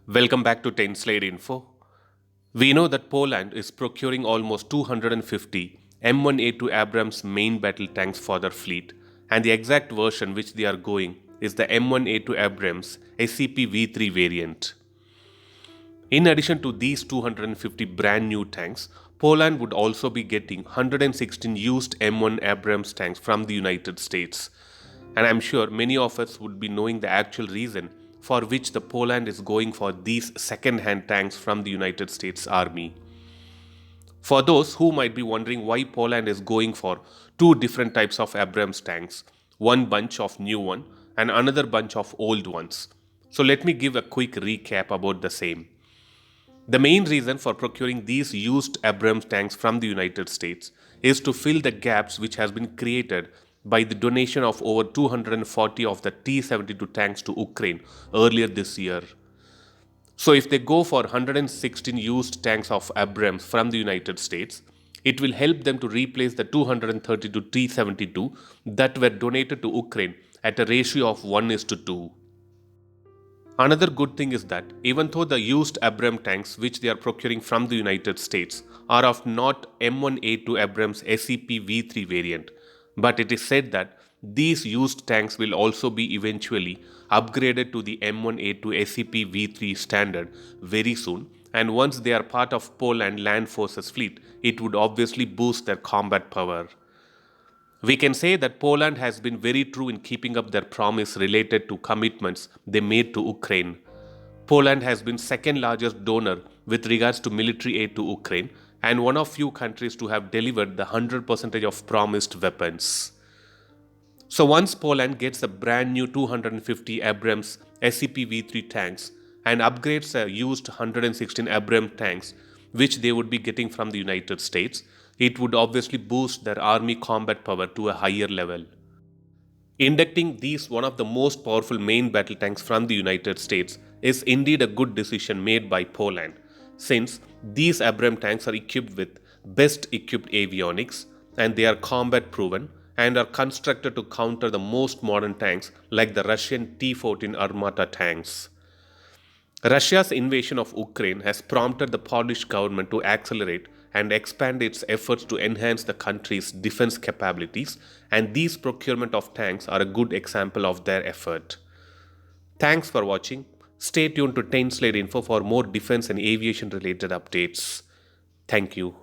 Welcome back to 10 Slide Info. We know that Poland is procuring almost 250 M1A2 Abrams main battle tanks for their fleet, and the exact version which they are going is the M1A2 Abrams SCP V3 variant. In addition to these 250 brand new tanks, Poland would also be getting 116 used M1 Abrams tanks from the United States. And I'm sure many of us would be knowing the actual reason for which the Poland is going for these second-hand tanks from the United States Army. For those who might be wondering why Poland is going for two different types of Abrams tanks, one bunch of new one and another bunch of old ones. So let me give a quick recap about the same. The main reason for procuring these used Abrams tanks from the United States is to fill the gaps which has been created by the donation of over 240 of the T-72 tanks to Ukraine earlier this year. So if they go for 116 used tanks of Abrams from the United States, it will help them to replace the 232 T-72 that were donated to Ukraine at a ratio of 1:2. Another good thing is that even though the used Abrams tanks which they are procuring from the United States are of not M1A2 Abrams SCP V3 variant, but it is said that these used tanks will also be eventually upgraded to the M1A2 SCP V3 standard very soon, and once they are part of Poland Land Forces fleet, it would obviously boost their combat power. We can say that Poland has been very true in keeping up their promise related to commitments they made to Ukraine. Poland has been second largest donor with regards to military aid to Ukraine and one of few countries to have delivered the 100% of promised weapons. So once Poland gets a brand new 250 Abrams SCP-V3 tanks and upgrades a used 116 Abrams tanks, which they would be getting from the United States, it would obviously boost their army combat power to a higher level. Inducting these one of the most powerful main battle tanks from the United States is indeed a good decision made by Poland, since these Abrams tanks are equipped with best equipped avionics and they are combat proven and are constructed to counter the most modern tanks like the Russian T-14 Armata tanks. Russia's invasion of Ukraine has prompted the Polish government to accelerate and expand its efforts to enhance the country's defense capabilities, and these procurement of tanks are a good example of their effort. Thanks for watching. Stay tuned to 10 Slide Info for more defense and aviation related updates. Thank you.